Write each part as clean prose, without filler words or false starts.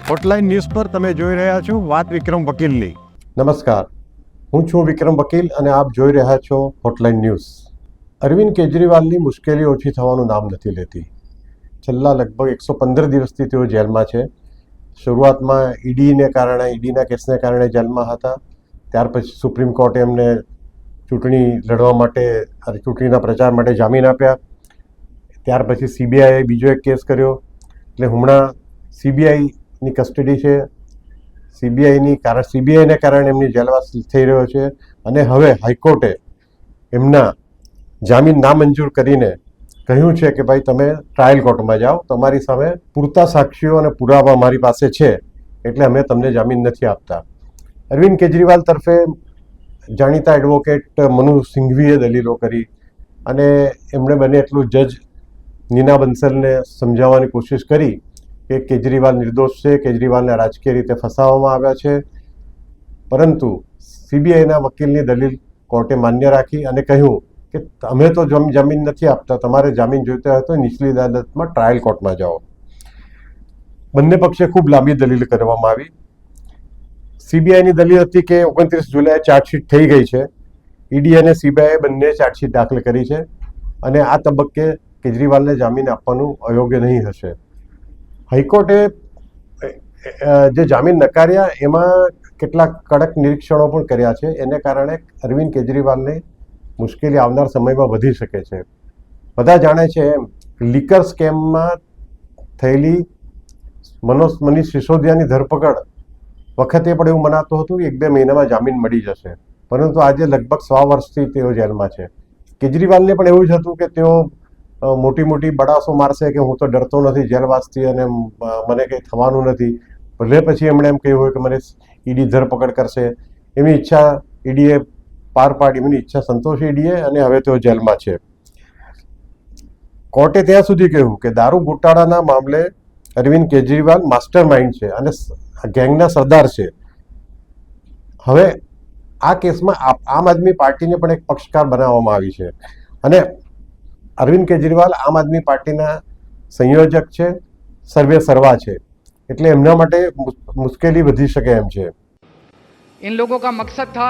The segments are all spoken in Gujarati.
હોટલાઇન ન્યૂઝ પર તમે જોઈ રહ્યા છો વાત વિક્રમ વકીલની. નમસ્કાર, હું છું વિક્રમ વકીલ અને આપ જોઈ રહ્યા છો હોટલાઇન ન્યૂઝ. અરવિંદ કેજરીવાલની મુશ્કેલી ઓછી થવાનું નામ નથી લેતી. છેલ્લા લગભગ 115 દિવસથી તેઓ જેલમાં છે. શરૂઆતમાં ઈડીના કેસને કારણે જેલમાં હતા. ત્યાર પછી સુપ્રીમ કોર્ટે એમને ચૂંટણી લડવા માટે અને ચૂંટણીના પ્રચાર માટે જામીન આપ્યા. ત્યાર પછી સીબીઆઈએ બીજો એક કેસ કર્યો, એટલે હમણાં સીબીઆઈની કસ્ટડી છે. સીબીઆઈને કારણે એમની જેલવાસ થઈ રહ્યો છે અને હવે હાઈકોર્ટે એમના જામીન નામંજૂર કરીને કહ્યું છે કે ભાઈ તમે ટ્રાયલ કોર્ટમાં જાઓ, તમારી સામે પૂરતા સાક્ષીઓ અને પુરાવા અમારી પાસે છે, એટલે અમે તમને જામીન નથી આપતા. અરવિંદ કેજરીવાલ તરફે જાણીતા એડવોકેટ મનુ સિંઘવીએ દલીલો કરી અને એમણે બને એટલું જજ નીના બંસલને સમજાવવાની કોશિશ કરી કે કેજરીવાલ નિર્દોષ છે, કેજરીવાલને રાજકીય રીતે ફસાવવામાં આવ્યા છે. પરંતુ સીબીઆઈના વકીલની દલીલ કોર્ટે માન્ય રાખી અને કહ્યું કે અમે તો જામીન નથી આપતા, તમારે જામીન જોઈતા હોય તો નીચલી અદાલતમાં ટ્રાયલ કોર્ટમાં જાઓ. બંને પક્ષે ખૂબ લાંબી દલીલ કરવામાં આવી. સીબીઆઈની દલીલ હતી કે 29 જુલાઈએ ચાર્જશીટ થઈ ગઈ છે. ઈડી અને સીબીઆઈએ બંને ચાર્જશીટ દાખલ કરી છે અને આ તબક્કે કેજરીવાલને જામીન આપવાનું અયોગ્ય નહીં હશે. હાઈકોર્ટે જે જામીન નકાર્યા એમાં કેટલાક કડક નિરીક્ષણો પણ કર્યા છે. એને કારણે અરવિંદ કેજરીવાલને મુશ્કેલી આવનાર સમયમાં વધી શકે છે. બધા જાણે છે એમ લીકર સ્કેમમાં થયેલી મનીષ સિસોદિયાની ધરપકડ વખતે પણ એવું મનાતું હતું કે 1-2 મહિનામાં જામીન મળી જશે, પરંતુ આજે લગભગ 100 વર્ષથી તેઓ જેલમાં છે. કેજરીવાલને પણ એવું જ હતું કે તેઓ મોટી મોટી બડાસો મારશે કે હું તો ડરતો નથી જેલવાસથી અને મને કંઈ થવાનું નથી. ભલે પછી એમણે એમ કહ્યું હોય કે મને ઈડી ધરપકડ કરશે. એમની ઈચ્છા ઈડીએ પાર પાડી, એમની ઈચ્છા સંતોષી ઈડીએ અને હવે તેઓ જેલમાં છે. કોર્ટે ત્યાં સુધી કહ્યું કે દારૂ ગોટાળાના મામલે અરવિંદ કેજરીવાલ માસ્ટર માઇન્ડ છે અને ગેંગના સરદાર છે. હવે આ કેસમાં આમ આદમી પાર્ટીને પણ એક પક્ષકાર બનાવવામાં આવી છે અને અરવિંદ કેજરીવાલ આમ આદમી પાર્ટીના સંયોજક છે, સર્વે સર્વા છે, એટલે એમના માટે મુશ્કેલી વધી શકે એમ છે. इन लोगों का मकसद था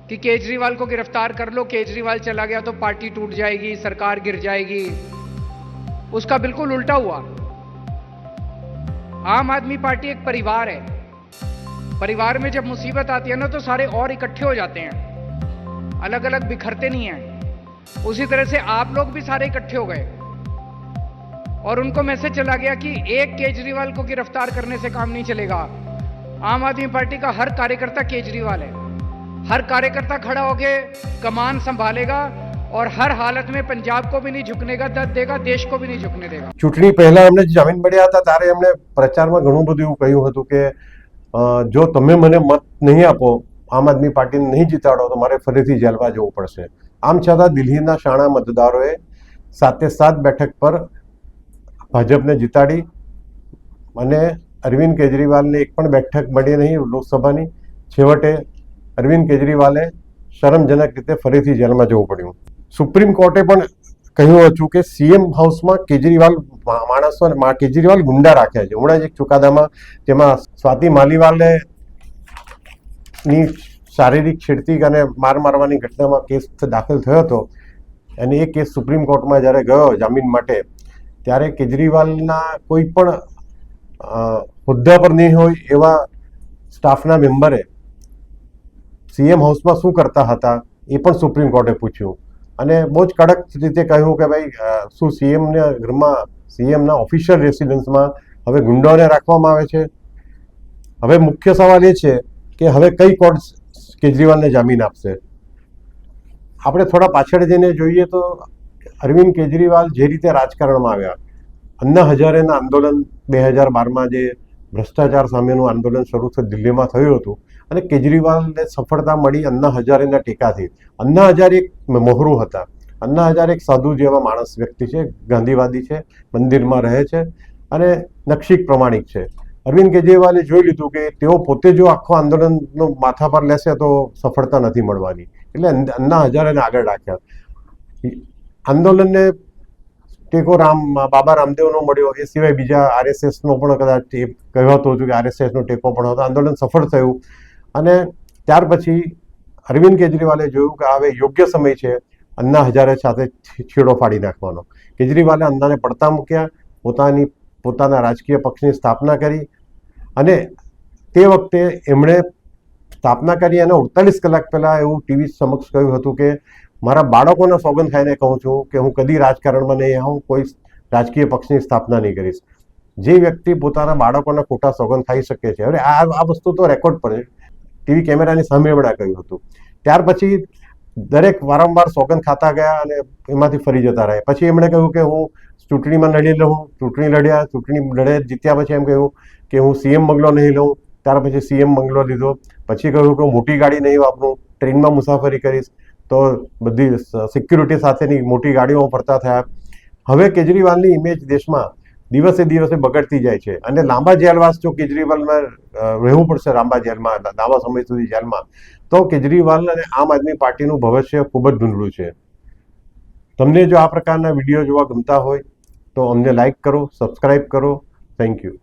कि केजरीवाल को गिरफ्तार कर लो, केजरीवाल चला गया तो पार्टी टूट जाएगी, सरकार गिर जाएगी. उसका बिल्कुल उल्टा हुआ. आम आदमी पार्टी एक परिवार है. परिवार में जब मुसीबत आती है ना तो सारे और इकट्ठे हो जाते हैं, अलग अलग बिखरते नहीं हैं. उसी तरह से आप लोग भी सारे इकट्ठे हो गए और उनको मैसेज चला गया कि एक केजरीवाल को गिरफ्तार करने से काम नहीं चलेगा. आम आदमी पार्टी का हर कार्यकर्ता केजरीवाल है. हर कार्यकर्ता खड़ा होके कमान संभालेगा और हर हालत में पंजाब को भी नहीं झुकने का दर्द देगा, देश को भी नहीं झुकने देगा. ચૂંટણી પહેલા એમને જામીન મળ્યા હતા ત્યારે એમણે પ્રચારમાં ઘણું બધું એવું કહ્યું હતું કે જો તમે મને મત નહીં આપો, આમ આદમી પાર્ટીને નહીં જીતાડો તો મારે ફરીથી જેલમાં જવું પડશે. આમ છતાં દિલ્હીના શાણા મતદારોએ 7 બેઠક પર ભાજપને જીતાડી અને અરવિંદ કેજરીવાલને એક પણ બેઠક મળી નહીં લોકસભાની. છેવટે અરવિંદ કેજરીવાલે શરમજનક રીતે ફરીથી જેલમાં જવું પડ્યું. સુપ્રીમ કોર્ટે પણ કહ્યું હતું કે સીએમ હાઉસમાં કેજરીવાલ ગુંડા રાખ્યા છે. હમણાં જ એક ચુકાદામાં જેમાં સ્વાતિ માલીવાલની શારીરિક છેડતી અને મારવાની ઘટનામાં કેસ દાખલ થયો હતો અને એ કેસ સુપ્રીમ કોર્ટમાં જ્યારે ગયો જામીન માટે, ત્યારે કેજરીવાલના કોઈ પણ હોદ્દા પર નહીં હોય એવા સ્ટાફના મેમ્બરે સીએમ હાઉસમાં શું કરતા હતા એ પણ સુપ્રીમ કોર્ટે પૂછ્યું અને બહુ જ કડક રીતે કહ્યું કે ભાઈ શું સીએમના ઘરમાં, સીએમના ઓફિશિયલ રેસિડન્સમાં હવે ગુંડાઓને રાખવામાં આવે છે. હવે મુખ્ય સવાલ એ છે કે હવે કઈ કોર્ટ કેજરીવાલને જામીન આપશે. આપણે થોડા પાછળ જઈને જોઈએ તો અરવિંદ કેજરીવાલ જે રીતે રાજકારણમાં આવ્યા, અન્ના હજારેના આંદોલન 2012માં જે ભ્રષ્ટાચાર સામેનું આંદોલન શરૂ દિલ્હીમાં થયું હતું અને કેજરીવાલને સફળતા મળી અન્ના હજારેના ટેકાથી. અન્ના હજારે એક મોહરુ હતા. અન્ના હજારે એક સાધુ જેવા માણસ વ્યક્તિ છે, ગાંધીવાદી છે, મંદિરમાં રહે છે અને નકશીક પ્રમાણિક છે. અરવિંદ કેજરીવાલે જોઈ લીધું કે તેઓ પોતે જો આખો આંદોલનનો માથા પર લેશે તો સફળતા નથી મળવાની, એટલે અન્ના હજારેને આગળ રાખ્યા. આંદોલનને ટેકો બાબા રામદેવનો મળ્યો, એ સિવાય બીજા RSSનો પણ કદાચ એ કહેવાતું હતું કે RSSનો ટેકો પણ હતો. આંદોલન સફળ થયું અને ત્યાર પછી અરવિંદ કેજરીવાલે જોયું કે હવે યોગ્ય સમય છે અન્ના હજારે સાથે છેડો ફાડી નાખવાનો. કેજરીવાલે અન્નાને પડતા મૂક્યા, પોતાના રાજકીય પક્ષની સ્થાપના કરી અને તે વખતે એમણે સ્થાપના કરી અને 48 કલાક પહેલા એવું ટીવી સમક્ષ કહ્યું હતું કે મારા બાળકોના સોગંદ ખાઈને કહું છું કે હું કદી રાજકારણમાં નહીં આવું, કોઈ રાજકીય પક્ષની સ્થાપના નહીં કરીશ. જે વ્યક્તિ પોતાના બાળકોના ખોટા સોગંદ ખાઈ શકે છે, હવે આ વસ્તુ તો રેકોર્ડ પર ટીવી કેમેરાની સામે એમણે કહ્યું હતું. ત્યાર પછી દરેક વારંવાર સોગંદ ખાતા ગયા અને એમાંથી ફરી જતા રહ્યા. પછી એમણે કહ્યું કે હું ચૂંટણીમાં લડી લઉં, ચૂંટણી લડ્યા, ચૂંટણી લડે જીત્યા પછી એમ કહ્યું કે હું CM બંગલો નહીં લઉં. ત્યાર પછી CM બંગલો લીધો. પછી કહ્યું કે મોટી ગાડી નહીં વાપરું, ટ્રેનમાં મુસાફરી કરીશ, તો બધી સિક્યુરિટી સાથેની મોટી ગાડીઓમાં ફરતા થયા. હવે કેજરીવાલની ઇમેજ દેશમાં દિવસે દિવસે બગડતી જાય છે અને લાંબા જેલવાસ જો કેજરીવાલમાં રહેવું પડશે, લાંબા સમય સુધી જેલમાં, તો કેજરીવાલ અને આમ આદમી પાર્ટીનું ભવિષ્ય ખૂબ જ ધૂંધળું છે. તમને જો આ પ્રકારના વિડીયો જોવા ગમતા હોય તો અમને લાઈક કરો, સબસ્ક્રાઈબ કરો. Thank you.